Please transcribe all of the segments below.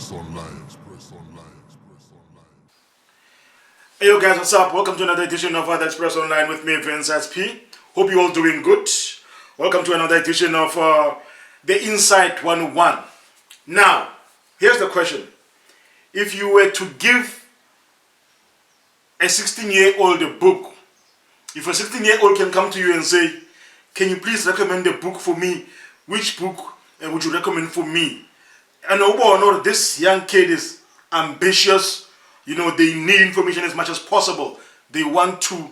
Hey yo guys, what's up? Welcome to another edition of Other Express Online with me, Vince SP. Hope you all doing good. Welcome to another edition of the Insight 101. Now, here's the question. If you were to give a 16-year-old a book, if a 16-year-old can come to you and say, can you please recommend a book for me? Which book would you recommend for me? And this young kid is ambitious. They need information as much as possible. They want to,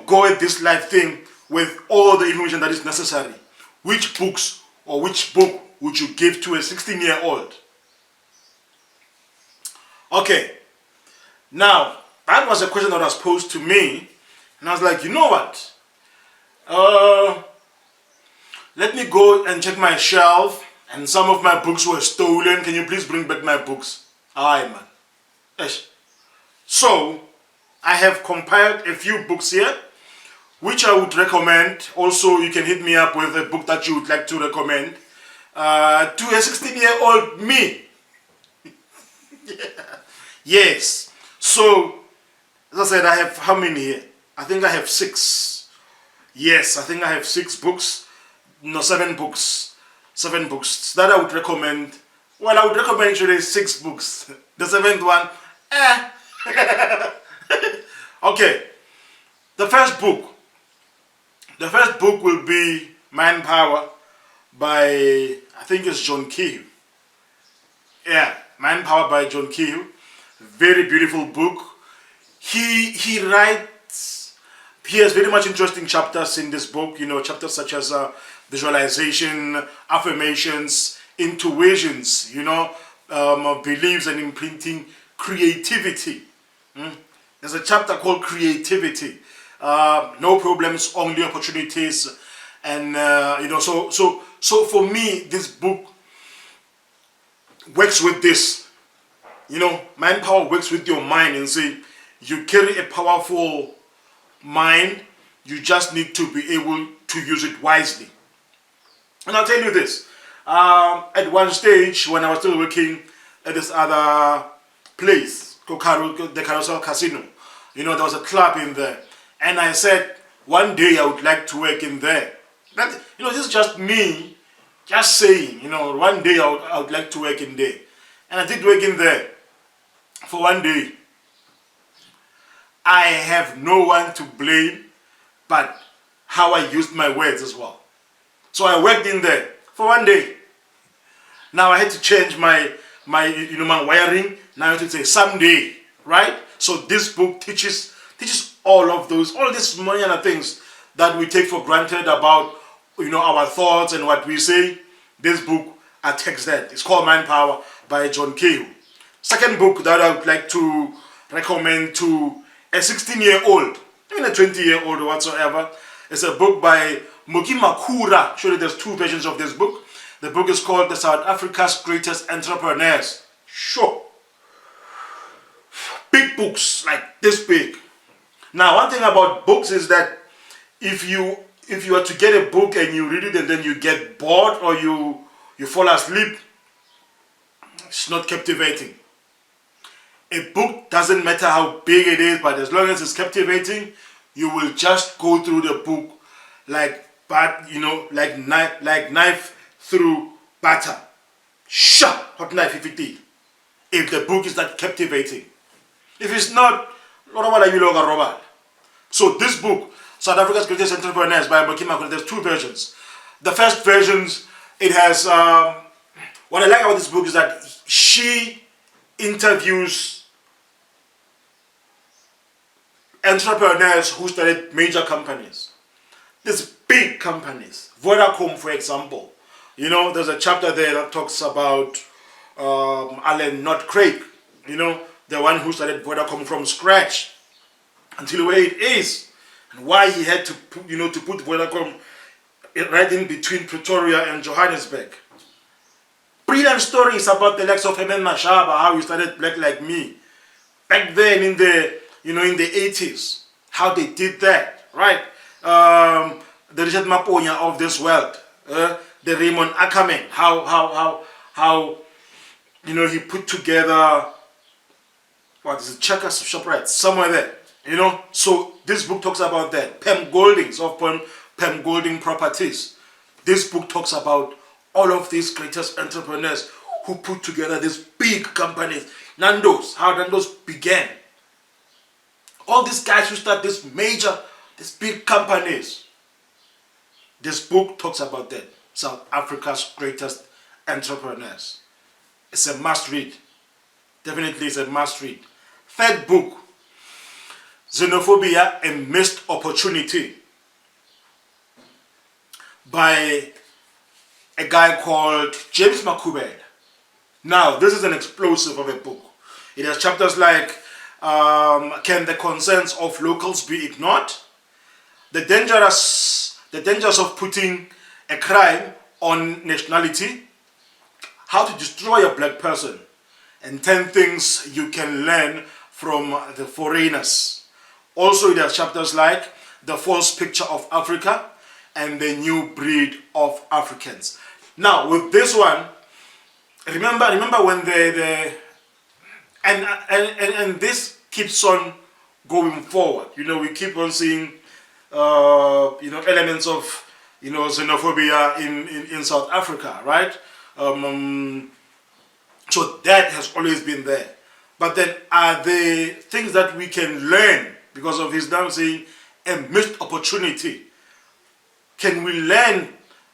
go at this life thing with all the information that is necessary. Which books or which book would you give to a 16-year-old? Okay. Now, that was a question that was posed to me. And I was like, you know what? Let me go and check my shelf. And some of my books were stolen. Can you please bring back my books? Aye, man. So, I have compiled a few books here, which I would recommend. Also, you can hit me up with a book that you would like to recommend to a 16-year-old me. Yes. So, as I said, I have how many here? I think I have 6. Yes, I think I have 6 books. No, 7 books. 7 books that I would recommend. Well, I would recommend actually 6 books. The 7th one, Okay. The first book will be Manpower by, I think it's John Kehoe. Yeah, Manpower by John Kehoe. Very beautiful book. He has very much interesting chapters in this book, chapters such as visualization, affirmations, intuitions, beliefs and imprinting, creativity. There's a chapter called Creativity. No problems, only opportunities. And, so for me, this book works with this. Manpower works with your mind and say, you carry a powerful mind, you just need to be able to use it wisely. And I'll tell you this, at one stage when I was still working at this other place, the Carousel Casino, there was a club in there. And I said, one day I would like to work in there. That, this is just me, just saying, one day I would like to work in there. And I did work in there for one day. I have no one to blame but how I used my words as well. So I worked in there for one day. Now I had to change my wiring. Now I have to say someday, right? So this book teaches all these minor things that we take for granted about, our thoughts and what we say. This book attacks that. It's called Manpower by John Kehoe. Second book that I would like to recommend to a 16-year-old, even a 20-year-old or whatsoever, is a book by Moki Makura. Surely there's 2 versions of this book. The book is called The South Africa's Greatest Entrepreneurs. Sure. Big books, like this big. Now, one thing about books is that if you are to get a book and you read it and then you get bored or you fall asleep, it's not captivating. A book doesn't matter how big it is, but as long as it's captivating, you will just go through the book like knife through butter. Hot knife if the book is not captivating. If it's not, so this book, South Africa's Greatest Entrepreneurs by Moki Makura, there's 2 versions. The first version, it has, what I like about this book is that she interviews entrepreneurs who started major companies. These big companies. Vodacom, for example. There's a chapter there that talks about Alan Not Craig. The one who started Vodacom from scratch until where it is. And why he had to put Vodacom right in between Pretoria and Johannesburg. Brilliant stories about the likes of Herman Mashaba, how he started Black Like Me. Back then in the in the 80s, how they did that, right? The Richard Maponya of this world, the Raymond Ackerman, how he put together, what is it, Checkers, ShopRite, somewhere there. So this book talks about that. Pam Golding's of Pam Golding Properties. This book talks about all of these greatest entrepreneurs who put together these big companies. How Nando's began. All these guys who start these big companies. This book talks about that. South Africa's greatest entrepreneurs. It's a must read. Definitely it's a must read. Third book, Xenophobia, a Missed Opportunity, by a guy called James Makhubela. Now, this is an explosive of a book. It has chapters like, can the concerns of locals be ignored? The dangers of putting a crime on nationality, how to destroy a black person, and 10 things you can learn from the foreigners. Also, it has chapters like the false picture of Africa and the new breed of Africans. Now, with this one, remember when and this keeps on going forward. We keep on seeing elements of xenophobia in South Africa, right? So that has always been there. But then are there things that we can learn because of his now saying a missed opportunity? Can we learn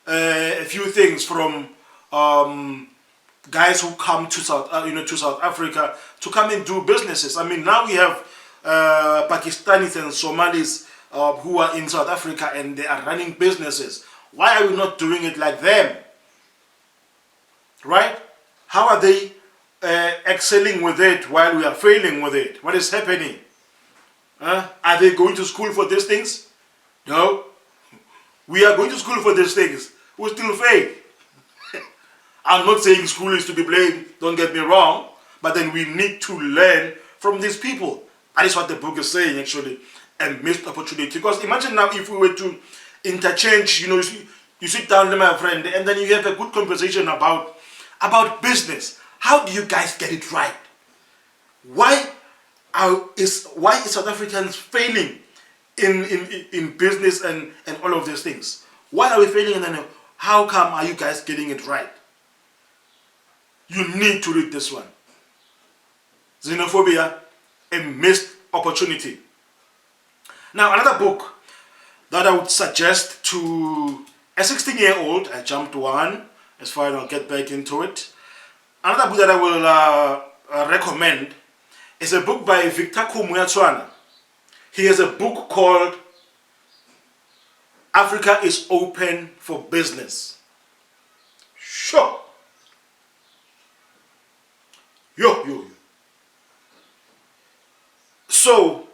a few things from guys who come to South Africa to come and do businesses? I mean, now we have Pakistanis and Somalis who are in South Africa and they are running businesses. Why are we not doing it like them? Right? How are they excelling with it while we are failing with it? What is happening? Are they going to school for these things? No. We are going to school for these things. We still fail. I'm not saying school is to be blamed, don't get me wrong, but then we need to learn from these people. That is what the book is saying, actually, a missed opportunity. Because imagine now if we were to interchange, you sit down with my friend and then you have a good conversation about business. How do you guys get it right? Why is South Africans failing in business and all of these things? Why are we failing, and then how come are you guys getting it right? You need to read this one. Xenophobia, a Missed Opportunity. Now, another book that I would suggest to a 16-year-old, I jumped one, it's fine, I'll get back into it. Another book that I will recommend is a book by Victor Khumbuya-Tswana. He has a book called Africa is Open for Business. Sure. Yo. So,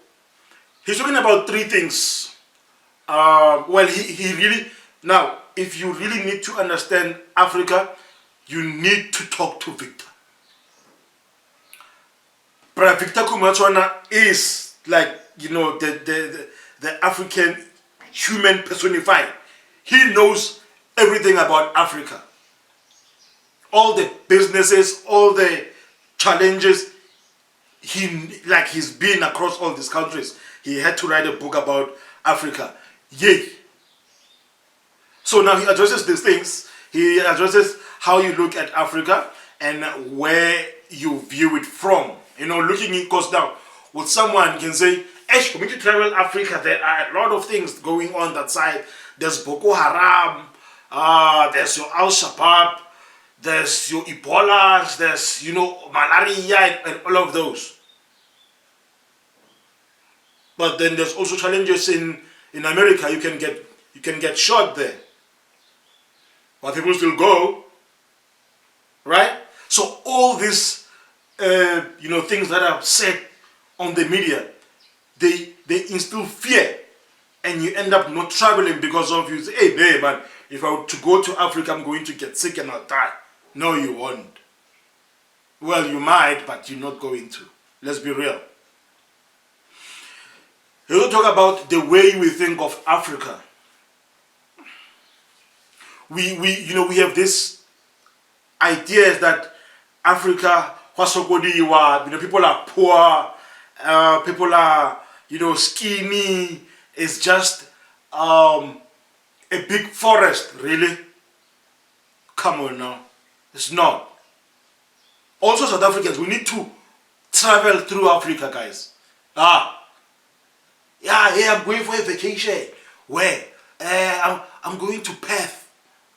he's talking about 3 things. He really, now, if you really need to understand Africa, you need to talk to Victor. But Victor Khumbuya-Tswana is like, the African human personified. He knows everything about Africa. All the businesses, all the challenges, he's been across all these countries. He had to write a book about Africa. Yay! So now he addresses these things. He addresses how you look at Africa and where you view it from. Looking it goes down. With someone can say, for me to travel Africa, there are a lot of things going on that side. There's Boko Haram, there's your Al-Shabaab, there's your Ebola, there's, malaria and all of those. But then there's also challenges in America. You can get shot there. But people still go. Right? So all these things that are said on the media, they instill fear, and you end up not traveling because of you say, hey man, if I were to go to Africa, I'm going to get sick and I'll die. No, you won't. Well, you might, but you're not going to. Let's be real. You don't talk about the way we think of Africa. We have this ideas that Africa, people are poor, people are, skinny. It's just a big forest, really. Come on now. It's not. Also, South Africans, we need to travel through Africa, guys. Yeah, I'm going for a vacation. Where? I'm going to Perth.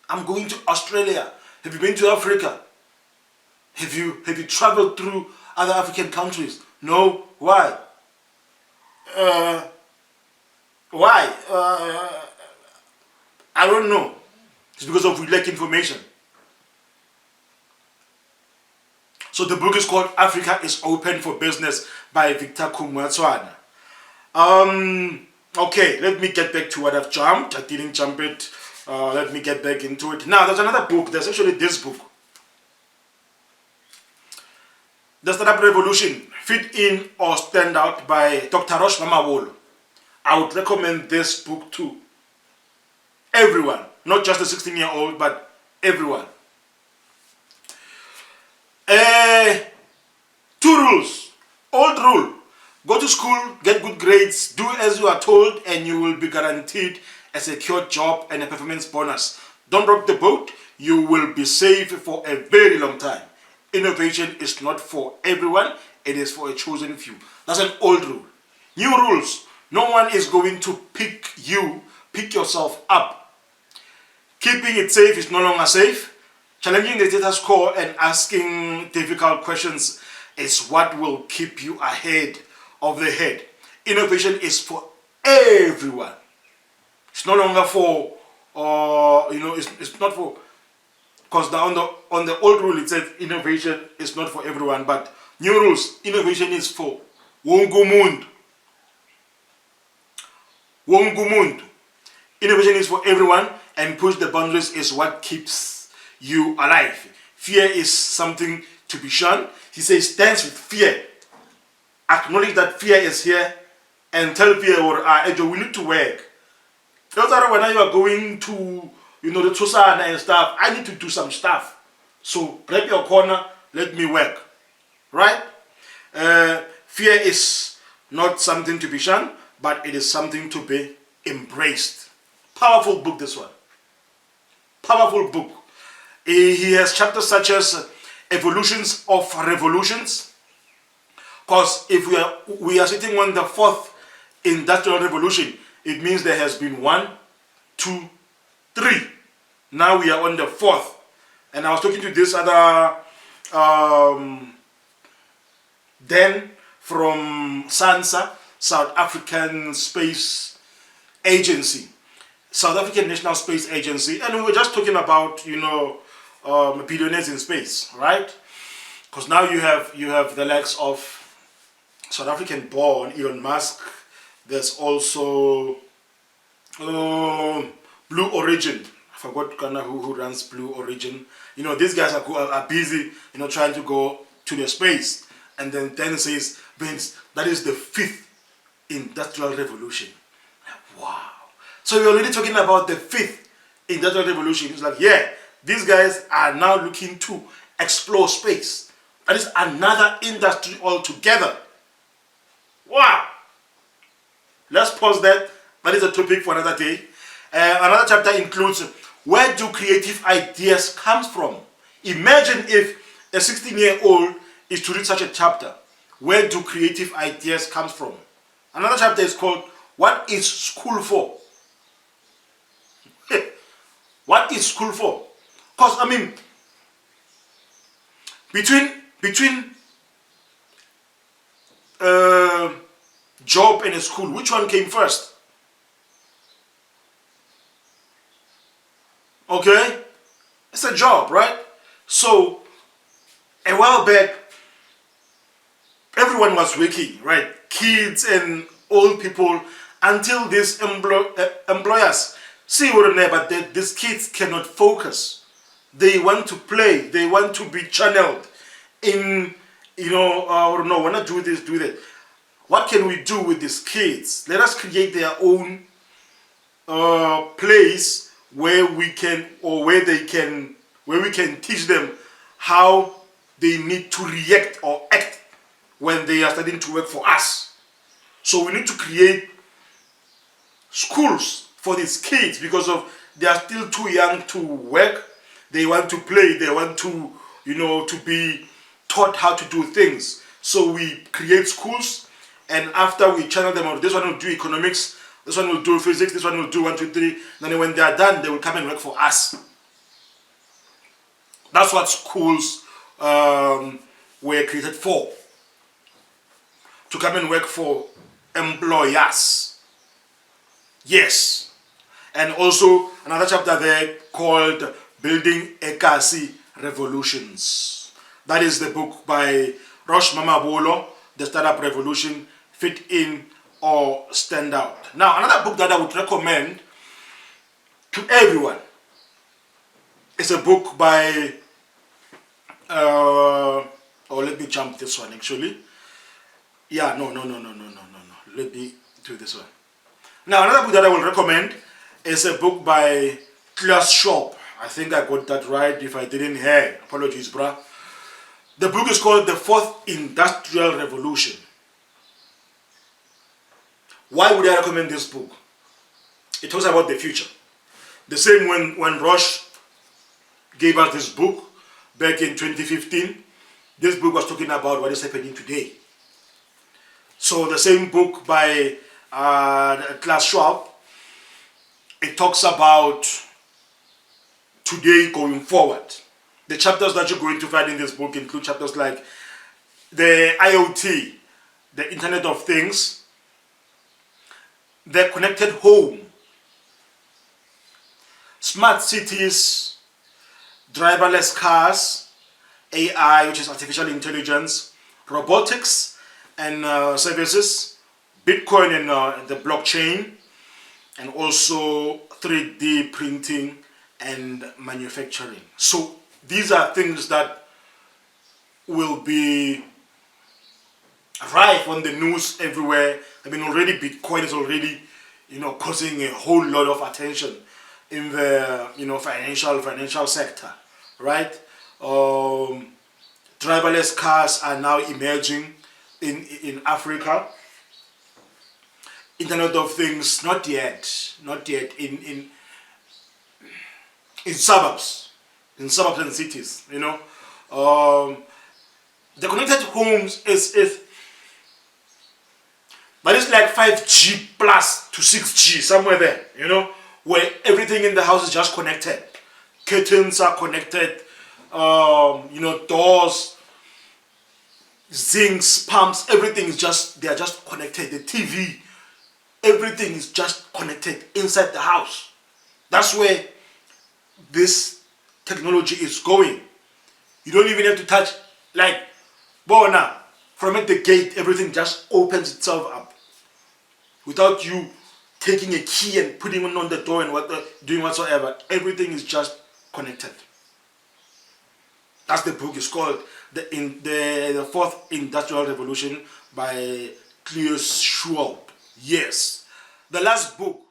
I'm going to Australia. Have you been to Africa? Have you traveled through other African countries? No. Why? Why? I don't know. It's because of we lack information. So the book is called Africa is Open for Business by Victor Kumuatswana. Okay, let me get back to what I've jumped. I didn't jump it. Let me get back into it. Now, there's another book. There's actually this book. The Startup Revolution, Fit In or Stand Out by Dr. Rosh Mamawolo. I would recommend this book to everyone. Not just the 16-year-old, but everyone. 2 rules. Old rule. Go to school, get good grades, do as you are told, and you will be guaranteed a secure job and a performance bonus. Don't rock the boat. You will be safe for a very long time. Innovation is not for everyone. It is for a chosen few. That's an old rule. New rules. No one is going to pick yourself up. Keeping it safe is no longer safe. Challenging the status quo and asking difficult questions is what will keep you ahead of the head. Innovation is for everyone. It's no longer for, it's not for, because on the old rule it says innovation is not for everyone, but new rules, innovation is for wonke umuntu. Innovation is for everyone, and push the boundaries is what keeps you alive. Fear is something to be shunned. He says, dance with fear. Acknowledge that fear is here, and tell fear, we need to work. Those are when you are going to, the Tusana and stuff, I need to do some stuff. So grab your corner, let me work. Right? Fear is not something to be shunned, but it is something to be embraced. Powerful book, this one. Powerful book. He has chapters such as Evolutions of Revolutions. Because if we are sitting on the 4th Industrial Revolution, it means there has been 1, 2, 3. Now we are on the 4th. And I was talking to this other Dan from SANSA, South African Space Agency. South African National Space Agency. And we were just talking about, billionaires in space, right? Because now you have the likes of South African born Elon Musk. There's also Blue Origin. I forgot who runs Blue Origin. These guys are busy, trying to go to the space. And then says, Vince, that is the 5th Industrial Revolution. Wow. So we're already talking about the 5th Industrial Revolution. It's like, yeah, these guys are now looking to explore space. That is another industry altogether. Wow. Let's pause that. That is a topic for another day. Another chapter includes where do creative ideas come from? Imagine if a 16-year-old is to read such a chapter. Where do creative ideas come from? Another chapter is called What is School For? What is school for? Because, between job and a school, which one came first? Okay? It's a job, right? So, a while back, everyone was working, right? Kids and old people, until these employers see what but these kids cannot focus. They want to play. They want to be channeled in, want to do this, do that. What can we do with these kids? Let us create their own place where we can teach them how they need to react or act when they are starting to work for us. So we need to create schools for these kids because of they are still too young to work. They want to play. They want to, to be taught how to do things. So we create schools, and after we channel them out, this one will do economics, this one will do physics, this one will do 1, 2, 3. Then when they are done, they will come and work for us. That's what schools were created for. To come and work for employers. Yes. And also another chapter there called Building Ekasi Revolutions. That is the book by Rosh Mamabolo, The Startup Revolution, Fit In or Stand Out. Now, another book that I would recommend to everyone is a book by, let me jump this one actually. Yeah, no. Let me do this one. Now, another book that I will recommend is a book by Klaus Schwab. I think I got that right. If I didn't, hey, apologies, bruh. The book is called The Fourth Industrial Revolution. Why would I recommend this book? It talks about the future. The same when Roche gave us this book back in 2015, this book was talking about what is happening today. So the same book by Klaus Schwab, it talks about today going forward. The chapters that you're going to find in this book include chapters like the IoT, the Internet of Things, the connected home, smart cities, driverless cars, AI, which is artificial intelligence, robotics and services, Bitcoin and the blockchain, and also 3D printing and manufacturing. So these are things that will be rife on the news everywhere. I mean, already Bitcoin is already, causing a whole lot of attention in the, financial sector, right? Driverless cars are now emerging in Africa. Internet of Things, not yet in suburbs and cities, the connected homes is but it's like 5G plus to 6G, somewhere there, where everything in the house is just connected. Curtains are connected, doors, zincs, pumps, everything is they are just connected. The TV, everything is just connected inside the house. That's where this technology is going. You don't even have to touch, like, Bona, from at the gate, everything just opens itself up. Without you taking a key and putting it on the door and doing whatsoever. Everything is just connected. That's the book. It's called the Fourth Industrial Revolution by Klaus Schwab. Yes. The last book